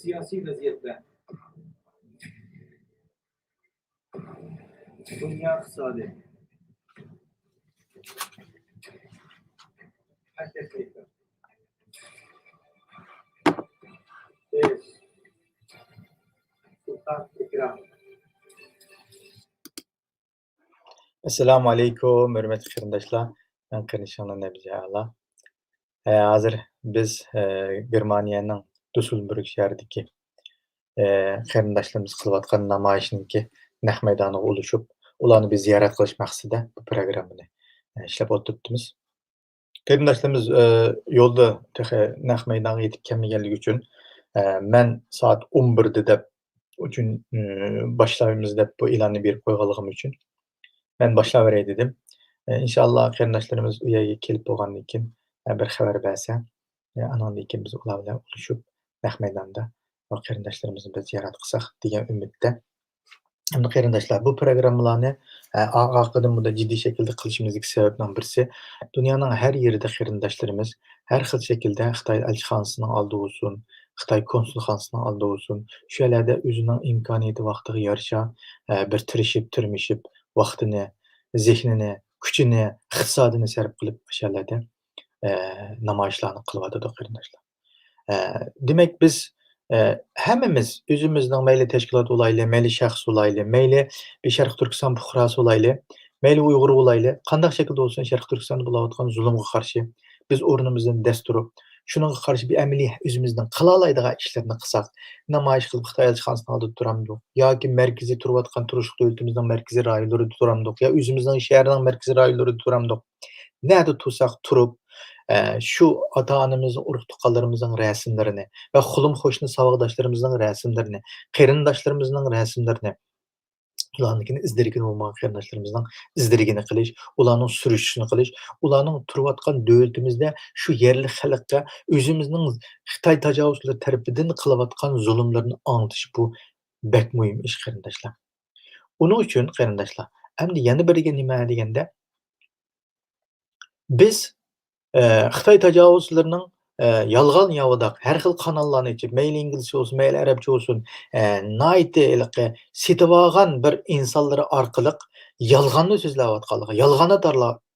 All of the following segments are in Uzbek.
siyosiy vaziyatda dunyo iqtisodi Assalamu alaikum, hürmetli qarindoshlar. Ben Qanishonli Nabijala. Hozir biz Germaniyaning Düsseldorf shahridagi qarindoshlarimiz qilayotgan namoyishninki naq maydoniga olishib, ularni biz ziyorat qilish maqsadida bu programmani ishlab o'tiribmiz. Qarindoshlarimiz yo'lda naq maydonga yetib kelmaganligi uchun men soat 11 deb uchun boshlaymiz deb bu e'lonni berib qo'yganligim uchun ben başlayıveray dedim. İnşallah qarindoshlarimiz u yerga kelib bo'lgandan keyin bir xabar bersa, anandan keyin biz ular bilan buluşup naq maydonda qarindoshlarimizni biz ziyorat qilsak degan umidda. Endi qarindoshlar, bu programmalarni orqadan bunda jiddiy shaklda qilishimizdagi sababdan birisi, dunyoning har yerida qarindoshlarimiz har xil shaklda Xitoy elchixonasining oldida bo'lsin, Xitoy konsulxonasining oldida bo'lsin, shu yerlarda o'zining imkoniyati vaqtiga yarasha bir tirishib, tirmishib, vaqtini, zehnini, kuchini, iqtisodini sarf qilib o'sha yerlarda namoyishlarni qilyotdi qarindoshlar. Demak biz hammamiz o'zimizning mayli tashkilot bo'layli, mayli shaxs bo'layli, mayli Sharq Turkiston fuqarosi bo'layli, mayli Uyg'ur bo'layli, qanday shaklda bo'lsin Sharq Turkistonda bo'layotgan zulmga qarshi biz o'rnimizdan dast turib, shunga qarshi bir amaliy o'zimizdan qila oladigan ishlarni qilsak, namoyish qilib Xitoy elchixonasining oldida turamdik yoki markaziy turayotgan turishliq davlatimizning markaziy rayonlarida turamdik yo o'zimizning shaharning markaziy rayonlarida turamdik. Nerede tursak turib, şu ata-onamizning, urug'-tuqqanlarimizning rasmlarini va xulim qo'shni saboqdoshlarimizning rasmlarini, qarindoshlarimizning rasmlarini, ularnikini izdirgini bo'lmagan qarindoshlarimizning izdirgini qilish, ularning surishini qilish, ularning turayotgan davlatimizda shu yerlik xalqqa o'zimizning Xitoy tajovuzchilari tarafidan qilayotgan zulmlarni anglatish bu bek muhim ish qarindoshlar. Uning uchun qarindoshlar, endi yana biriga nima deganda biz Xitoy tajovuzchilarining yolg'on yovidoq har xil kanallarni ichib, mayli inglizcha bo'lsin, mayli arabcha bo'lsin, nayti setib olgan bir insonlar orqali yolg'onni so'zlayotganligi, yolg'onni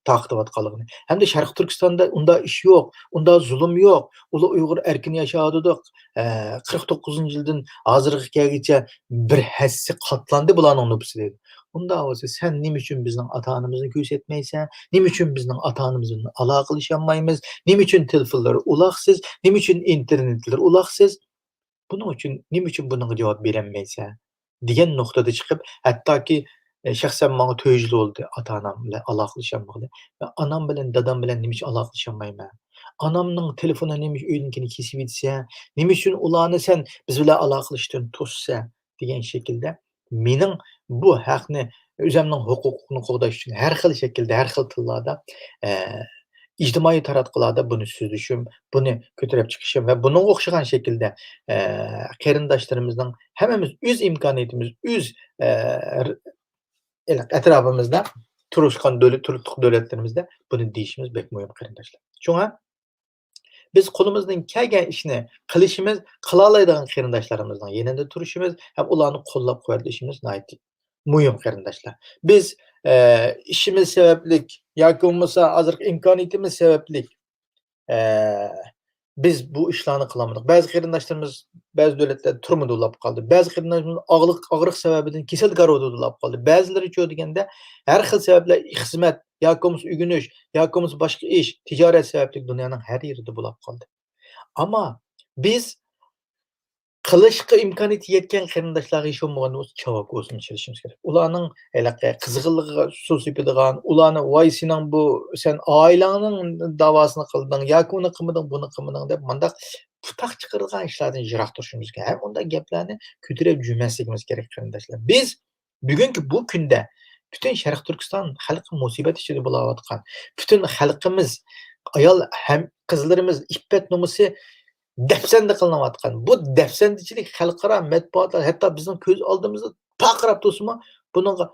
taqtiyotganligini, hamda Sharq Turkistonda unda ish yo'q, unda zulm yo'q, ular Uyg'ur erkin yashayotdiq, 49-yildan hozirgacha bir hassi qatlandi bularning nupusi dedi. Unda bo'lsa sen nima uchun bizning ota-onamizni ko'rsatmaysan? Nima uchun bizning ota-onamiz bilan aloqalasholmaymiz? Nima uchun telefonlari uloqsiz? Nima uchun internetlar uloqsiz? Buning uchun nima uchun bunga javob berolmaysan? degan nuqtada chiqib, hattoki shaxsan menga 4 yil bo'ldi ota-onam bilan aloqalasholmag'li. Va onam bilan dadam bilan nima uchun aloqalasholmayman? Onamning telefoni nima uchun uyninkini kesib yetsa? Nima uchun ularni sen biz bilan aloqalashishdan to'ssa? degan shaklda mening bu haqni o'zimning huquqimni qo'g'dash uchun har xil shaklda, har xil tillarda ijtimoiy taratqularda buni so'zlashim, buni ko'tarib chiqishim va bunga o'xshagan shaklda qarindoshlarimizning hammamiz o'z imkoniyatimiz, o'z atrofimizda turishgan davlatlarimizda buni deyishimiz bek muhim qarindoshlar. Shunga biz qo'limizdan kelgan ishni qilishimiz, qila oladigan qarindoshlarimizning yanında turishimiz ham ularni qo'llab-quvvatlashimiz muhim qarindoshlar. Biz ishimiz sababli yoki bo'lmasa hozirgi imkoniyatimiz sababli biz bu ishlarni qilamiz. Ba'zi qarindoshlarimiz ba'zi davlatlarda turmada ulab qoldi. Ba'zi qarindoshlarimiz og'riq sababidan kasalgaruvda ulab qoldi. Ba'zilari cho deganda har xil sabablar xizmat yoki bo'lmasa ugunish yoki bo'lmasa boshqa ish, tijorat sababli dunyoning har yerida ulab qoldi. Ammo biz qilishga imkoniyati yetgan qarindoshlarga hech bo'lmaganda o'z javob o'zini chilishimiz kerak. Ularning qiziqligiga suv sepadigan, ularni voy sening bu sen oilangning davosini qilding yoki uni qilmading, buni qilmading deb mundaq putaq chiqargan ishlardan yiroq turishimiz kerak. Ham unday gaplarni ko'tarib yurmasligimiz kerak qarindoshlar. Biz bugungi bu kunda butun Sharq Turkiston xalqi musibat ichida bo'layotgan, butun xalqimiz, ayol ham qizlarimiz iffat nomusi dafsanda qilinayotgan. Bu dafsandichilik xalqaro matbuotlar hatto bizning ko'z oldimizda paqirab tursa-mu, bunga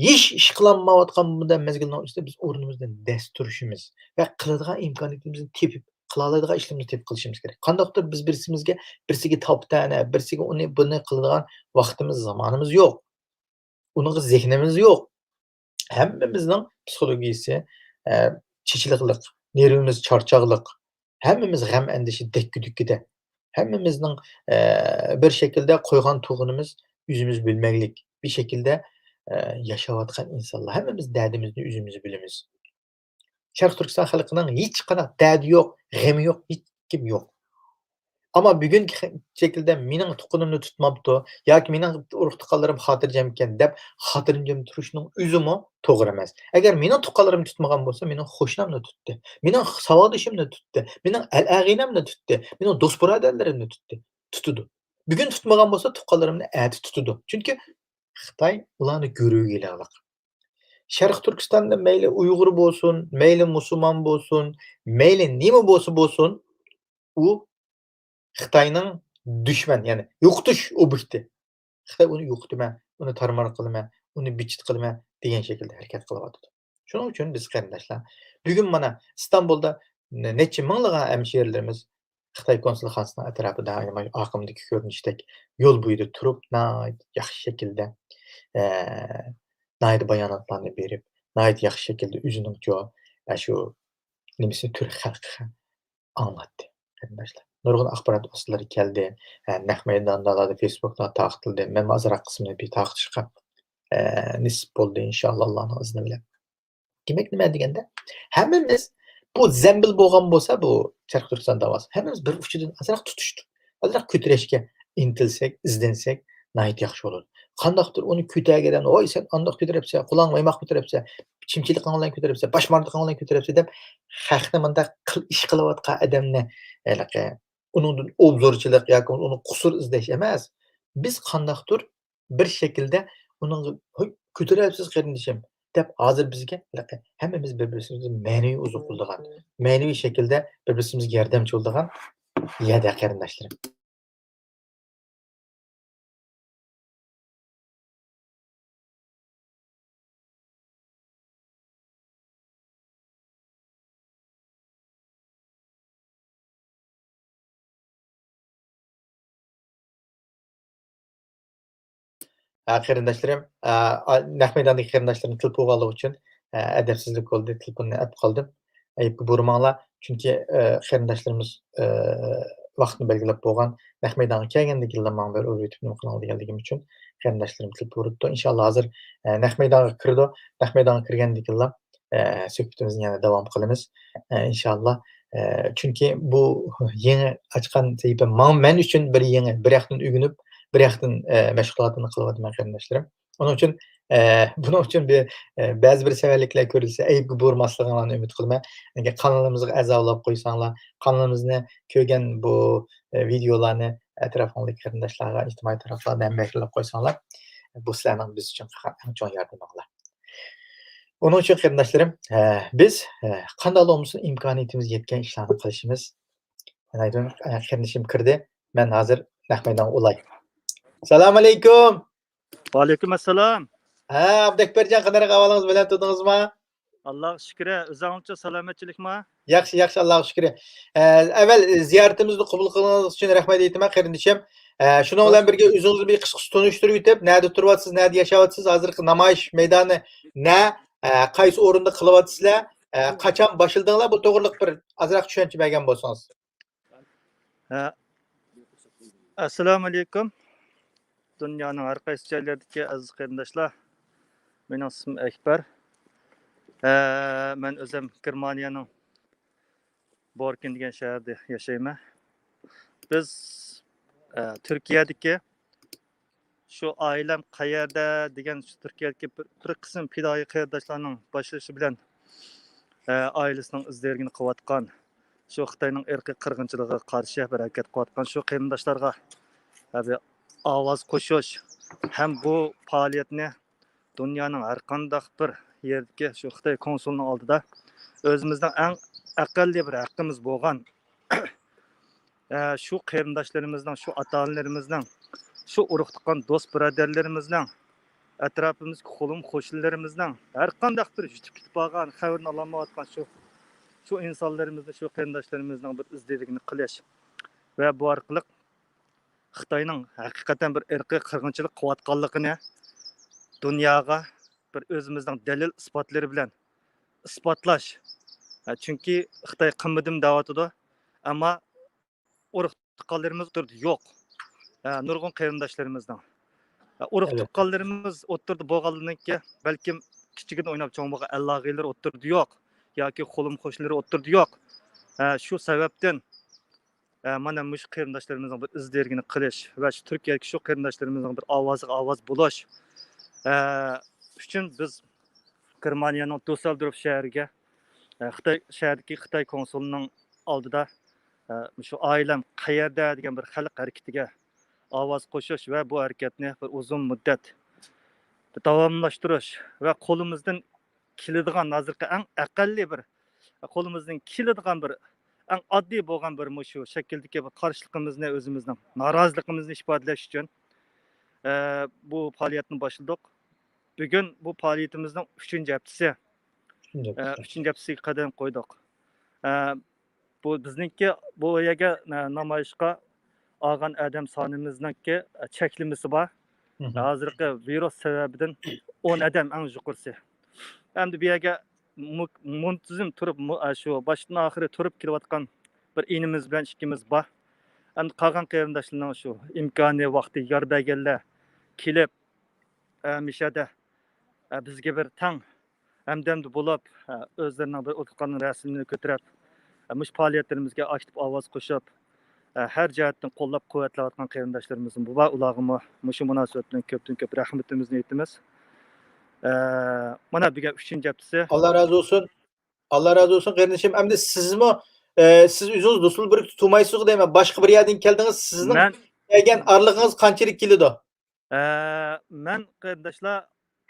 hech ish qilinmayotgan bunday mezgilning ustida biz o'rnimizdan dast turishimiz va qiladigan imkoniyatimizni tepib qila oladigan ishlarimizni tepib qilishimiz kerak. Qandaqdir biz birisiga toptana, birisiga uni buni qiladigan vaqtimiz, zamonimiz yo'q. Uning zehnimiz yo'q. Hammamizning psixologiyasi chechiliqliq, nervimiz charchoqliq, hammamiz g'am andishi dakki-dukkida. Hammamizning bir şekilde qo'ygan tug'unimiz o'zimiz bilmaylik. Bir şekilde yashayotgan insonlar. Hammamiz dardimizni o'zimiz bilamiz. Sharq Turkiston xalqining hech qanday dardi yo'q, g'ami yo'q, hech kim yo'q. Ama bugungi şekilde mening tuqqunimni tutmabdi yoki mening urug' tuqqanlarim xotirjam ekan deb xotirjam turishning o'zimi to'g'ri emas. Agar mening tuqqanlarim tutmagan bo'lsa, mening qo'shnimni tutdi, mening savodishimni tutdi, mening al-ag'inamni tutdi, mening do'st birodarlarimni tutadi. Bugun tutmagan bo'lsa, tuqqanlarimni ati tutadi. Chunki Xitoy ularni go'ruviga iloqliq. Sharq Turkistonda mayli Uyg'ur bo'lsin, mayli musulmon bo'lsin, mayli nima bo'lsa, u Xitoyning dushman, ya'ni yo'qotish obyekti. Xitoy uni yo'qotma, uni tarmar qilma, uni bichit qilma degan shaklda harakat qilyapti. Shuning uchun biz qarindoshlar, bugun mana Istanbulda necha minglagan hamshiralarimiz Xitoy konsulxonasining atrofida oqimdagi ko'rinishdek yo'l bo'yida turib, yaxshi shaklda bayonotlarni berib, yaxshi shaklda o'zining shu nimasini turk xalqiga anlatdi qarindoshlar. Nurg'un axborot vositalari keldi. Naq maydonlarda, Facebookda tarqatildi. Men azroq qismini bir tarqatishga nisb bo'ldi inshaalloh Allohning izni bilan. Demak, nima deganda, hammamiz bu zambil bo'lgan bo'lsa, bu Sharq Turkiston davosi, hammamiz bir uchidan azroq tutishdik. Azroq ko'tarishga intilsak, izlansak, yaxshi bo'ladi. Qandaqdir uni ko'targandan, "Voy, sen andoq ko'taribsan, quloq maymoq ko'taribsan, chimchilikning bilan ko'taribsan, bashmardliging bilan ko'taribsan" deb haqni bunda ish qilayotgan odamni uningdan obzorchilik yoki uni qusur izlash emas. Biz qandaqdir bir shaklda uning ko'taryapsiz qarindishim deb hozir bizga hammamiz bir-birimizga ma'naviy uzuq bo'lgan, ma'naviy shaklda bir-birimizga yordamchi bo'lgan yada qarindoshlarim. Qarindoshlarim, naq maydondagi qarindoshlarim til bo'lganligi uchun adabsizlik bo'ldi, telefonini olib qoldim. Aybga burmanglar, chunki qarindoshlarimiz vaqtni belgilab bo'lgan, naq maydonga kelgandagina manga bir o'rgatib nima qiladi deganligim uchun qarindoshlarim til bo'libdi. Inshaalloh hozir naq maydonga kirdi. Naq maydonga kirgandagina suhbatimizni yana davom qilamiz. Inshaalloh. Chunki bu yangi ochgan sahifa men uchun bir yangi, bir yoqdan o'rganib, bir yoqdan mashg'ulotini qilyapman qarindoshlarim. Buning uchun ba'zi bir savolliklar ko'rilsa, aybga bo'lmasligini umid qilaman. Agar kanalimizga a'zo bo'lib qo'ysanglar, kanalimizni ko'rgan bu videolarni atrofingdagi qarindoshlarga, ijtimoiy taraflarda ham berilib qo'ysanglar, bu sizlarning biz uchun eng chong yordaminglar. Onun uchun qarindoshlarim, biz qanday bo'lmasin imkoniyatimiz yetgan ishlarni qilishimiz. Qarindishim kirdi. Men hozir naq maydonga ulay. Assalomu alaykum. Va alaykum assalom. Abdakbarjon, qanday ahvolingiz bilan tudingizmi? Allohga shukr. O'zingizcha salomatchilikmi? Yaxshi, Allohga shukr. Avval ziyoratimizni qabul qilganingiz uchun rahmat aytaman qarindishim. Shuning bilan birga o'zingizni bir qisqa tunishtirib o'tib, nerda turyapsiz, nerda yashayapsiz, hozirgi namoyish maydoni qaysi o'rinda qilyapsizlar, qachon boshlaldinglar, bu to'g'riliq bir ozroq tushuncha bergan bo'lsangiz. Assalomu alaykum. Dunyoning har qaysi joylaridagi aziz qarindoshlar. Mening ismim Akbar. Men o'zim Germaniyaning Borken degan shaharda yashayman. Biz Turkiyadagi shu oilam qayerda degan Turkiyadagi bir qism fidoyi qarindoshlarning boshlashi bilan oilasining izlarini qilayotgan, shu Xitoyning irqiy qirg'inchiligiga qarshi harakat qilayotgan shu qarindoshlarga ovoz qo'shish ham bu faoliyatni dunyoning har qanday bir yerdagi shu Xitoy konsulining oldida o'zimizning eng aqalli bir haqqimiz bo'lgan shu qarindoshlarimizning, shu ota-onalarimizning, shu urug' tuqqan do'st birodarlarimizning, atrofimizga qo'lim qo'shnilarimizning har qanday bir yutib ketib qolgan, xabarini ololmayotgan shu şu insanlarımızı, şu qarindoshlarımızning bir izdiligini qilish va bu orqali Xitoyning haqiqatan bir irqiy qirg'inchilik qilayotganligini dunyoga bir o'zimizning dalil isbotlari bilan isbotlash. Chunki Xitoy qilmadim deyotidi, ammo urug' tuqqanlarimiz o'tirdi yo'q. Nurg'un qarindoshlarimizning urug' Evet. tuqqanlarimiz o'tirdi bo'lgandan keyin balkim kichigida o'ynab cho'ng bo'lgan allag'iylar o'tirdi yo'q yoki qo'lim qo'shlari o'tirdi yo'q. Shu sababdan mana mush qarindoshlarimizning bir izdirgini qilish va shu Turkiyadagi shu qarindoshlarimizning bir ovoziga ovoz bo'lish uchun biz Germaniyaning Düsseldorf shahriga Xitoy shahridagi Xitoy konsulining oldida shu oilam qayerda degan bir xalq harakatiga ovoz qo'shish va bu harakatni bir uzun muddat davomlashtirish va qo'limizdan keladigan hozirgi eng aqalli bir qo'limizdan keladigan bir eng oddiy bo'lgan bir shu shakldagi bir qarshiligimizni o'zimizning noroziligimizni ifodalash uchun bu faoliyatni boshladik. Bugun bu faoliyatimizning 3-chi haftasi. 3-chi haftasiga qadam qo'ydik. Bu bizningki bu yerga namoyishga olgan odam sonimizningki cheklimasi bor. Hozirgi virus sababidan 10 odam eng yuqorisi. Endi bu yerga muntazam turib shu boshdan oxiri turib kelayotgan bir inimiz bilan ikkimiz bor. Endi qolgan qarindoshlarning shu imkoni vaqti yor berganlar kelib mishada bizga bir tang hamdamda bo'lib o'zlarining bir o'tgan rasmini ko'tarib mush faoliyatlarimizga aktiv ovoz qo'shib har jihatdan qo'llab quvvatlayotgan qarindoshlarimiz bu va ularga shu munosabat bilan ko'pdan ko'p rahmatimizni aytamiz. Mana bugun 3-chi haftasi. Allah razı olsun. Allah razı olsun kardeşim. Hem de sizmi siz özünüz Düsseldorf'ta tutmayısınız değil mi? Başka bir yerden geldiniz. Sizin gelgen aralığınız kaçırık kilidi? Men qarindoshlar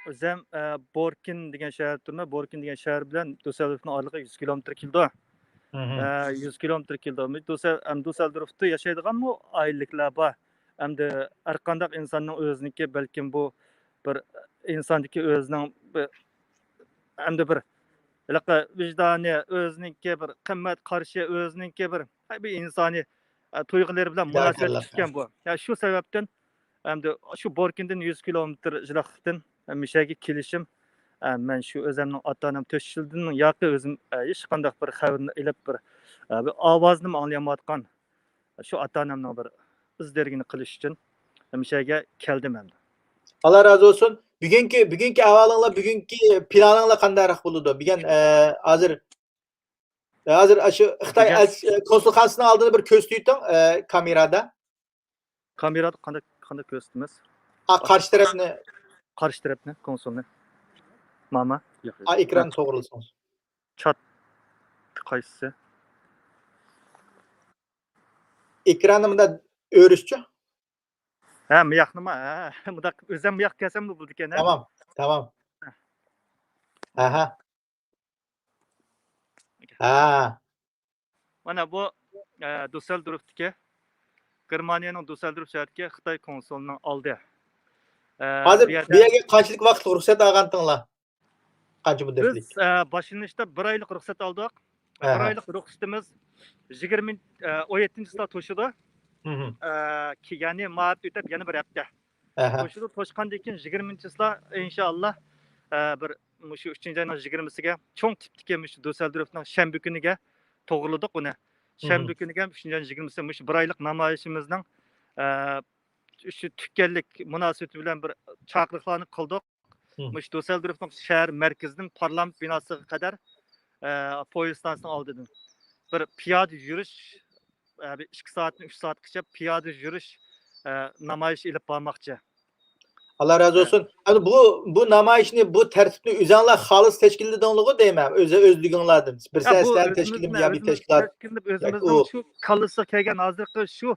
o'zim Borkin degan shahar turma. Borkin degan shahar bilan Düsseldorfning oralig'i 100 kilometr keldi. 100 kilometr keldi. Düsseldorfda yashaydiganmi oyliklar bor. Endi har qanday insonning o'ziniki balkim bu bir insondagi o'zining endi bir vijdoni o'ziniki bir qimmat qarshi o'ziniki bir insoniy tuyg'ulari bilan munosabat tutgan bu. Shu sababdan endi shu Borkindan 100 kilometr jiroqlikdan mishaga kelishim men shu o'zimning ota-onam 4 yildan yoki o'zim hech qanday bir xabarni ilib bir ovozni anglamayotgan shu ota-onamning bir izdirgini qilish uchun mishaga keldim endi. Allah razı olsun. Bugünkü ahvalinglar, bugünkü planinglar qanday bo'ladi? Bugun hozir shu Xitoy konsulxonasining oldida bir ko'z tuting kamerada. Kamerada qanday ko'rsatamiz? Qarshi tarafni konsulni. Mama. Ekran to'g'rilsin. Chat qaysi? Ekranimda o'rishchi. Bu yoqnima? Bunda o'zim bu yoqqa kelsam bu ekan. Tamam. Aha. Mana bu Düsseldorf'dagi Germaniyaning Düsseldorf shahriga Xitoy konsulining oldi. Hozir bu yerga qanchalik vaqt ruxsat olgandinglar? Qancha muddatlik? Biz boshlanishda 1 oylik ruxsat oldik. 1 oylik ruxsatimiz 17-yilda to'shidi. Ya'ni ma'at o'tib yana bir hafta. To'shidi, to'shgandan keyin 20-yilda inshaalloh bir shu 3-oyning 20-siga cho'ng tipdagi shu Düsseldorfning shanba kuniga to'g'riladik uni. Shanba kuniga 3-oyning 20-si shu 1 oylik namoyishimizning shu tukkanlik munosabati bilan bir chaqiriqlarni qildik. Mush Düsseldorfning shahar markazidan parlament binosiga qadar poyezd stantsiyasining oldidan bir piyoda yurish 2 soatdan 3 soatgacha piyoda yurish namoyish ilib bormoqchi. Allah razı olsun. Yani bu namayişni, bu tertipni özünler halis teşkiladığınlığı değil mi? Özlüğünlerden. Bir sesler teşkilim ya bir teşkilat. Özümüzden şu kalısı kelgen hazırkı şu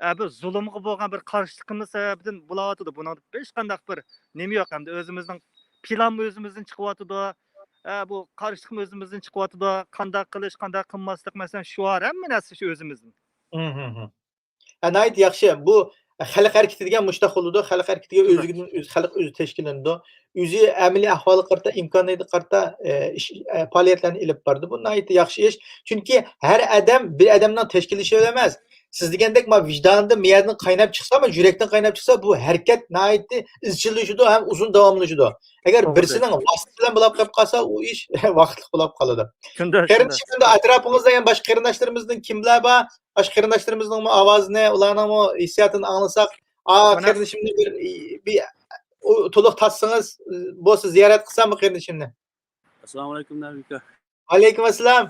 bir zulümgü bolgan bir karşılıkımız sebebinden bulawatıdı. Bunun hiç qanday bir nemi yok hem de özümüzden planı özümüzden çıkıwatıdı. Bu karşılıkım özümüzden çıkıwatıdı. Qanday qilish, qanday qilmaslik mesela şu var hem neresi şu özümüzden. Anayet yaxşı. Bu xalq hareketi degan mushtaq bo'ladi. Xalq hareketiga o'zining xalq o'zi tashkillanadi. O'zi amaliy ahvoli qarta, imkoniyati qarta ish faoliyatlarni ilib bordi. Bu nihoyatda yaxshi ish. Chunki har odam bir odamdan tashkillashi emas. Siz degandek ma vijdonda miyatdan qaynab chiqsa, ma yurakdan qaynab chiqsa, bu harakat nihoyatda izchillashadi ham uzun davomlashadi. Agar birisining vosita bilan bo'lib qolib qolsa, u ish vaqtli bo'lib qoladi. Qarindoshlarimiz atrofimizda ham boshqa qarindoshlarimizning kimlar bor? Boshqa qarindoshlarimizning ovozini, ularning hissiyotini anglasak, qarindishimni bir to'liq tatsangiz, bo'lsa ziyorat qilsam qarindishimni. Assalomu alaykum Navika. Alaykum assalom.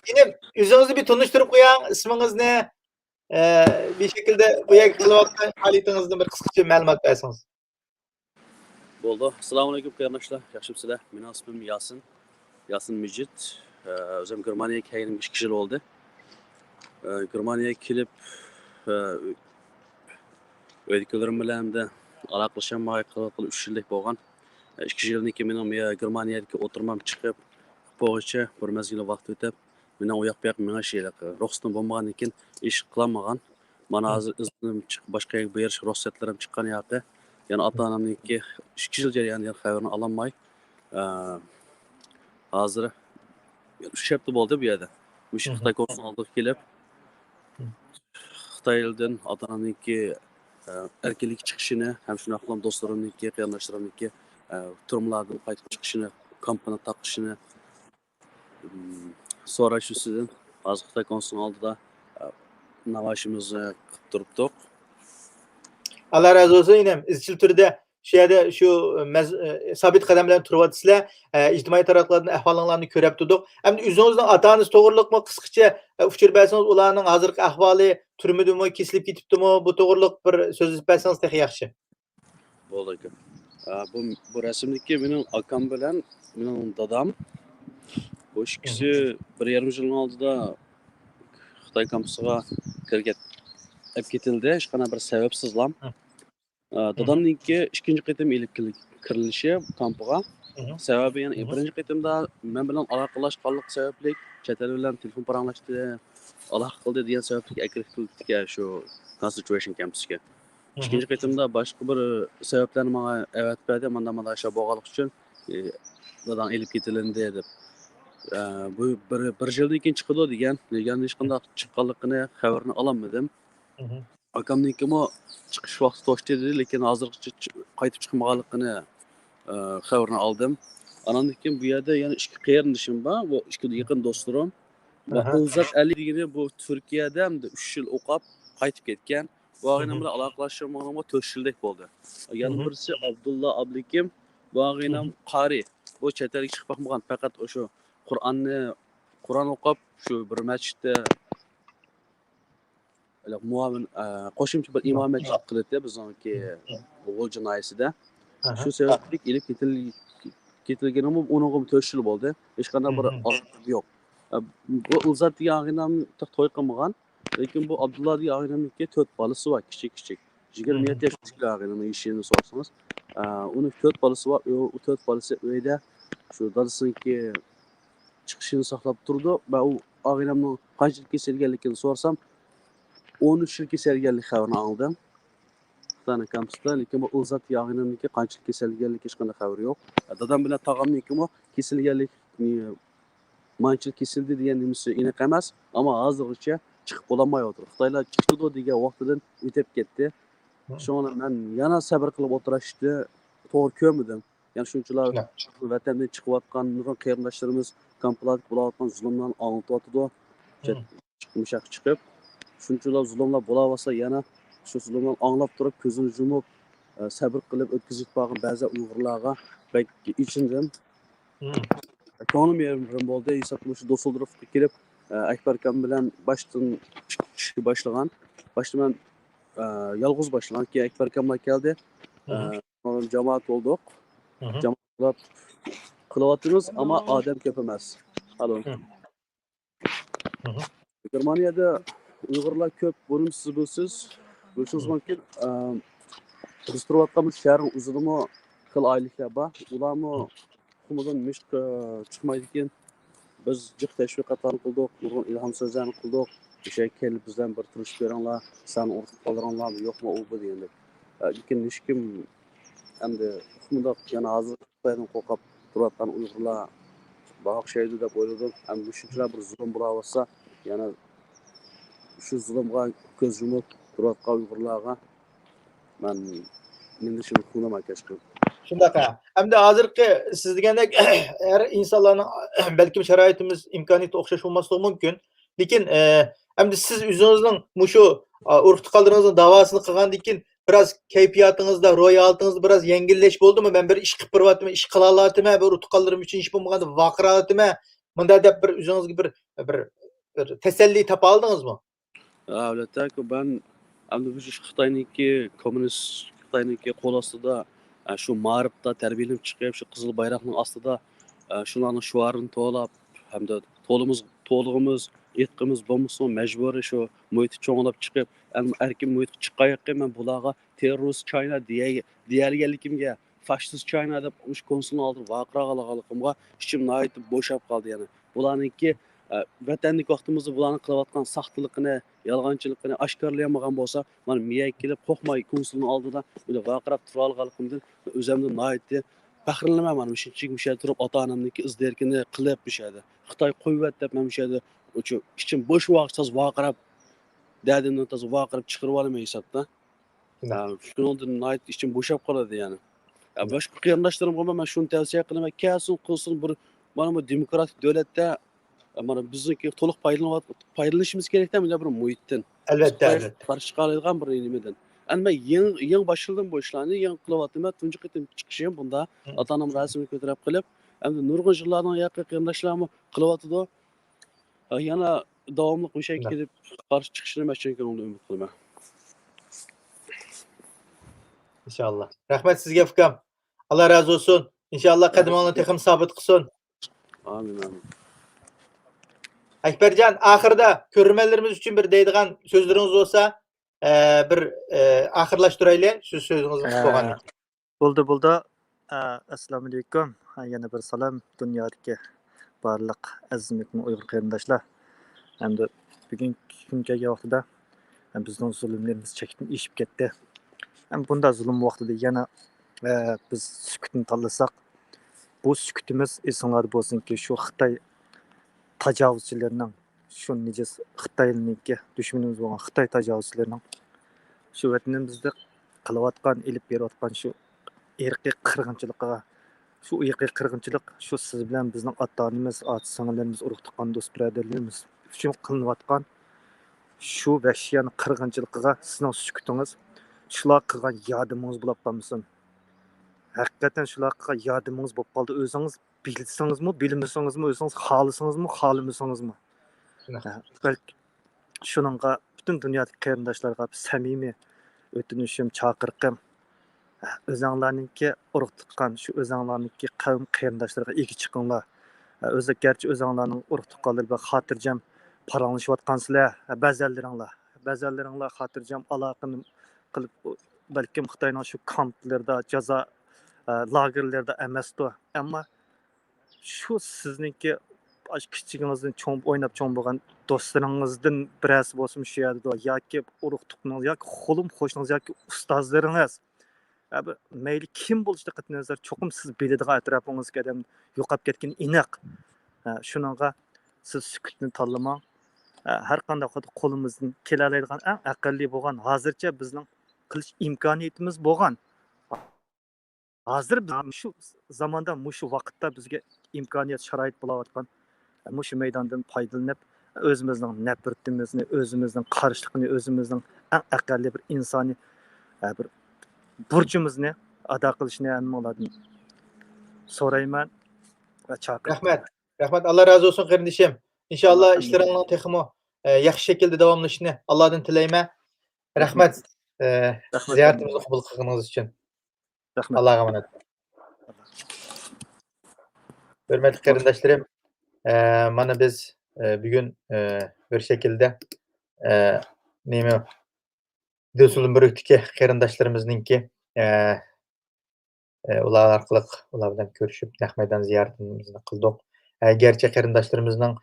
Endi o'zingizni bir tanishtirib qo'ying, ismingizni, bir şekilde bu yerga qilayotgan faoliyatingizdan bir qisqacha ma'lumot bersangiz. Bo'ldi. Assalomu alaykum qarindoshlar. Yaxshimsizlar? Mening ismim Yasin. Yasin Mijit. O'zim Germaniyaga kelganim 2 yil bo'ldi. Germaniyaga kelib o'ydiklarim bilan aloqalashmay qilib 3 yillik bo'lgan. 2 yildan keyin mening Germaniyaga o'tirmam chiqib, bo'yicha bir mazgil vaqt o'tib, mening u yoq-bu yoq menga ruxsatim bo'lmagandan keyin ish qilmagan. Mana hozir iznim boshqa yerga berish ruxsatlarim chiqqan yoqda. Yani ota-onamniki 2 yil jarayonida xabarini ololmay, hozir 3 hafta bo'ldi bu yerda. O'sha Xitoy kursini oldiga kelib, Xitoydan ota-onamniki erkinlik chiqishini, ham shunday qilib do'stlarimniki, qarindoshlarimniki turmlardan qaytib chiqishini, kampani taqishini so'rash ustidan hozir Xitoy konsulini oldida namoyishimizni qilib turibdik. Allah razı olsun yine izchil turda shu yerda shu sabit qadam bilan turyapsizlar. İctimai taraflardan ahvolinglarni ko'rib turdik. Endi o'zingizning ota-onangiz to'g'riliqmi qisqacha uchir bersangiz, ularning hozirgi ahvoli turmidimi, kesilib ketibdimi, bu to'g'riliq bir so'zlab bersangiz texi yaxshi. Bo'ldi aka. Bu rasmniki mening akam bilan mening dadam. Bu ikkisi 1,5 yil oldida Xitoy kampasiga kirib ketildi, hech qanday bir sababsizlam. Dadamniki ikkinchi qitim elib kirilishi kampaga. Sababi yana birinchi qitimda men bilan aloqalashganlik sababli chet el bilan telefon paranglashdi, aloqa qildi degan sababli akirga shu concentration campsga. İkinci qitimda boshqa bir sabablarni menga avat berdi, menda shu bo'lganlik uchun dadam elib ketilindi deb. Bu bir yildan keyin chiqadi degan, lekin hech qanday chiqqanligini xabarini olmadim. Akamniki mo chiqish vaqti to'shdi dedi, lekin hozirgacha qaytib chiqmaganligini xabarini oldim. Anandan keyin bu yerda yana ikki qarindishim bor, bu ikki yaqin do'stlarim. Ulzat Ali degani bu Turkiyada 3 yil o'qib qaytib ketgan. Bu ag'inam bilan aloqalashishim 4 yildek bo'ldi. Yana birisi Abdulla Ablikim, bu ag'inam qari. Bu chet elga chiqib boqmagan, faqat o'sha Qur'on o'qib, shu bir masjidda muavin qo'shimcha bir imomatchilik qildi bizniki G'ul jinoyatida. Shu sababli elib ketilganim onun 4 yil bo'ldi. Hech qanday bir yo'q. Bu Ulzat degan ag'inam to'y qilmagan. Lekin bu Abdullah degan ag'inamniki 4 bolasi bor, kichik. 27 yoshli ag'inam ishini sorsangiz, uning 4 bolasi bor. U 4 bolasi uyda shu dadasiniki chiqishini saqlab turdi va u ag'inamning qanchalik kesilganligini so'rsam, 13 yil kesilganlik xabarini oldim. Xitoy kampusda, lekin bu Ulzat ag'inamniki qanchalik kesilganlik hech qanday xabar yo'q. Dadam bilan tog'amniki kesilganlik manchil kesildi degan nimasi aniq emas, ammo hozirgacha chiqib bo'lmayapti. Xitoylar chiqdi degan vaqtidan o'tib ketdi. Shuni men yana sabr qilib o'tirishni to'g'ri ko'rmadim. Ya'ni shunchalar vatandan chiqayotgan nurg'un qarindoshlarimiz kamplar bo'layotgan zulmlarni anlatyapti. Chiqmishaq chiqib, shunchalar zulmlar bo'laversa yana shu zulmlarni anglab turib ko'zini yumib sabr qilib o'tkazib bo'lgan ba'zi Uyg'urlarga balki ichindim. Ko'nglim yerim bo'ldi. Shu Düsseldorfga kelib Akbar akam bilan boshdan ishga boshlagan. Boshdan yolg'iz boshlagan. Keyin Akbar akamlar keldi. Jamoat bo'ldik. Jamoat qilyapmiz, ammo odam ko'p emas. Halo. Germaniyada Uyg'urlar ko'p, buni siz bilsiz. Bilsangiz mumkin. Biz turayotgan shahar o'zidami xil oyliklar bor. Ularmi hukumatdan mishq chiqmaydi ekan. biz jiq teşvikatlarını qildik, nurg'un ilhom so'zlarni qildik. O'sha kelib bizdan bir turishib beringlar, san urg'ib qoldiringlarmi, yo'qmi u bu degandek. Lekin hech kim endi bundoq yana hozir Xitoydan qo'rqib turayotgan Uyg'urlar bor o'xshaydi deb o'yladim. Endi shunchalar bir zulm bo'laversa, yana shu zulmga ko'z yumib turayotgan Uyg'urlarga men shuni qilaman kechqurun. Şundaqa. Hamda hozirgi siz degandek her insanların belki şaroitimiz imkoniyati o'xshash bo'lmasligi mumkin. Lekin hamda siz o'zingizning mushu urug' tuqqanlaringizning davosini qilgandan keyin biraz kayfiyatingizda, ro'yxatingizda biraz yengillesh bo'ldimi? Men bir ish qilib beryapman, ish qila oladimmi? Bir urug' tuqqanlarim uchun ish bo'lmaganda vaqirolatimi? Bunda deb bir o'zingizga bir tasalli topa oldingizmi? Albatta, ben endi bu Xitoyniki kommunist Xitoyniki qo'l ostida shu ma'rifda tarbiyalanib chiqib, shu qizil bayroqning ostida shularning shuarini to'lab, hamda to'lig'imiz, etqimiz bo'lmasa majburiy shu muhitni cho'ng'lab chiqib, erkin muhitga chiqqayotgan men bularga terrorist China deyalganligimga, fashist China deb ush konsulni oldi vaqirag'aligimga ichim nihoyat bo'shab qoldi yana. Bularniki vatanlik vaqtimizda bularni qilayotgan saxtaligini, yolg'onchiligini oshkorlayolmagan bo'lsa, mana miya kelib qo'rqmay konsulni oldida böyle vaqirab tura olganligimdan o'zimni nihoyat faxrlanaman. Mana shunchalik musha turib ota-onamniki izderkini qilib bishadi. Xitoy qo'yvat deb men mushada o'sha ichim bo'sh vaqtsiz vaqirab dadimdan toza vaqirab chiqarib olmay hisobda. Shundan nihoyat ichim bo'shab qoladi yani. Boshqa qarindoshlarimga men shuni tavsiya qilaman, kelsin qilsin bir mana bu demokratik davlatda mana bizniki to'liq foydalanishimiz kerakda mana bir muhitdan. Albatta. Qarshi chiqaradigan bir nimadan. Endi men boshildim bu ishlarni, qilyapman. Tunji qitim chiqishim bunda ota-onam rasmini ko'tarib qilib, endi nurg'un yillardan yaqin qarindoshlarimiz qilyapti-da. Yana davomli o'sha kelib qarshi chiqishini men umid qilaman. İnşallah. Rahmet sizge Fukam. Allah razı olsun. İnşallah qadamingni texim sabit qilsin. Amin, amin. Akbarjon, oxirida ko'rmanlarimiz uchun bir deydigan so'zlaringiz bo'lsa, bir oxirlashtiraylik shu so'zingizni qilgandan. Bo'ldi. Assalomu alaykum. Yana bir salom dunyodagi barliq aziz Uyg'ur qarindoshlar. Hamda bugungi kunga vaqtida bizning zulmlarimiz chekdan eshib ketdi. Ham bunda zulm vaqtida yana biz sukutni tanlasak, bu sukutimiz esinglarda bo'lsinki, shu Xitoy tajovuzchilarining, shu nejas Xitoyniki dushmanimiz bo'lgan Xitoy tajovuzchilarining shu vatanimizda qilayotgan, ilib berayotgan shu irqiy qirg'inchiligiga, shu irqiy qirg'inchilik shu siz bilan bizning ota-onamiz, ota-singillarimiz, urug' tuqqan do'st birodarlarimiz uchun qilinayotgan shu vahshiyona qirg'inchiligiga sizning sukutingiz shular qilgan yodimingiz bo'lib qolmasin. Haqiqatan shular qilgan yodimingiz bo'lib qoldi. O'zingiz bilsangizmi, bilmasangizmi, o'zingiz xohlasangizmi, xohlamasangizmi. Balki shuningga butun dunyodagi qarindoshlarga samimiy o'tinishim, chaqiriqim, o'zinglarningki urug' tuqqan shu o'zinglarningki qavm qarindoshlarga ega chiqinglar. O'zi garchi o'zinglarning urug' tuqqanlar bilan xotirjam paranglashayotgansizlar, ba'zilaringlar xotirjam aloqani qilib balkim Xitoyning shu kamplarda, jazo lagerlarda emasdi. Ammo shu sizningki kichigingizdan cho'ng o'ynab cho'ng bo'lgan do'stlaringizdan birasi bo'lsin shu yerda yoki urug' tuqqaningiz yoki xo'lim qo'shningiz yoki ustozlaringiz. Mayli kim bo'lishiga qat'iy nazar cho'qim siz biladigan atrofingizga odam yo'qolib ketgan aniq. Shuningga siz sukutni tanlamang. Har qanday qo'limizdan kelaoladigan eng aqlli bo'lgan hozircha bizning qilish imkoniyatimiz bo'lgan. Hozir biz shu zamonda, shu vaqtda bizga imkoniyat, sharoit bo'layotgan shu maydondan foydalanib, o'zimizning nafratimizni, o'zimizning qarshiligini, o'zimizning eng aqlli bir insoniy bir burchimizni ado qilishni hammalardan so'rayman va chaqiraman. Rahmat. Allah razı olsun qarindishim. İnşallah ishlaringizning texmo yaxshi shaklda davomlashishini Allohdan tilayman. Rahmat. Ziyoratimizni qabul qilganingiz uchun. Rahmat. Allohga emanet. Hurmatli qarindoshlarim, mana biz bugun bir shaklda nima Do'sulun birikdiki qarindoshlarimizninki ular orqali ular bilan ko'rishib, naq maydon ziyoratimizni qildik. Gerçi qarindaşlarımızның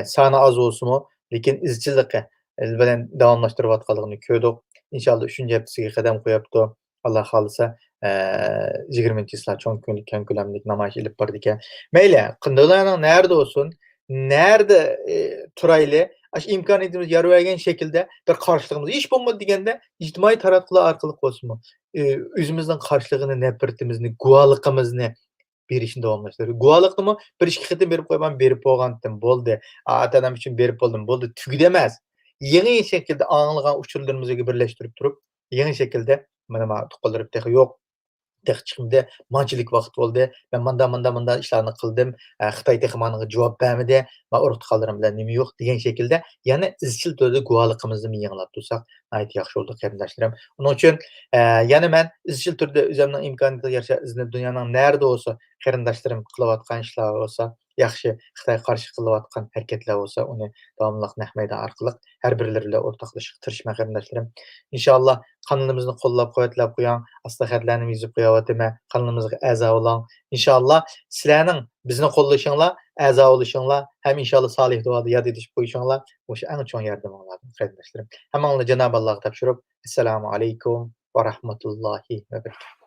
sani az olsunmu, lekin izchilligi bilan davomlashtirib atqanligini ko'rdik. İnşallah 3-nji haftasiga qadam qo'yapti. Allah xolisa 20-nji ýyla çoň keng kölemlik namaýyş ilip bardykan. Meýle, qyndylarning näde olsun, näde turayly, aş imkaniýetimiz ýar bergen şekilde bir karşılygymyz hiç bolmady digende ijtimai taratqular arkaly bolsunmu, özümizden karşılıgyny, näpirtimizni, guwalykymyzni berişini dowamlaşdyrýar. Guwalykdymy bir iki qitim berip goýman, berip bolgandym, boldy. Ata-anam üçin berip boldum, boldy. Tügide emas. Ýeni şekilde aňlygan uçurlarymyzy birleşdirip turup, ýeni şekilde mana tuquldyryp tehi ýok. Tehi çykymda mançylyk wagt boldy. Men manda işlerini kıldım. Xitay tehi manyňa jogap bermedi. Ma urutkallarym bilen nime ýok diýen şekilde ýani izçil türde guwalykymyzy ýyňlap dursak, aýt ýaxşy boldy qarindaşlarym. Onuň üçin ýani men izçil türde özümniň imkaniýeti ýarşa iznip dünýäniň näde bolsa qarindaşlarym kılıp atgan işler bolsa, ýaxşy Xitay karşı kılıp atgan hereketler bolsa, ony dowamlyk nähmeýdan arkaly her birleri bilen ortaklaşyp tirişmek qarindaşlarym. İnşallah kanalymyzyny gollap goýatlap goýan, astahatlaryny ýyzyp goýawatyma, kanalymyzga äza bolan. İnşallah sizlerniň bizni gollaşyňlar, äza boluşyňlar, hem inşallah salih duada ýad edip goýuşyňlar, oşa en çoň ýardam bolady qarindaşlarym. Hemaňyzy Cenab-ı Allah'a tapşyryp, Assalamu aleykum ve rahmetullahi ve berekatuhu.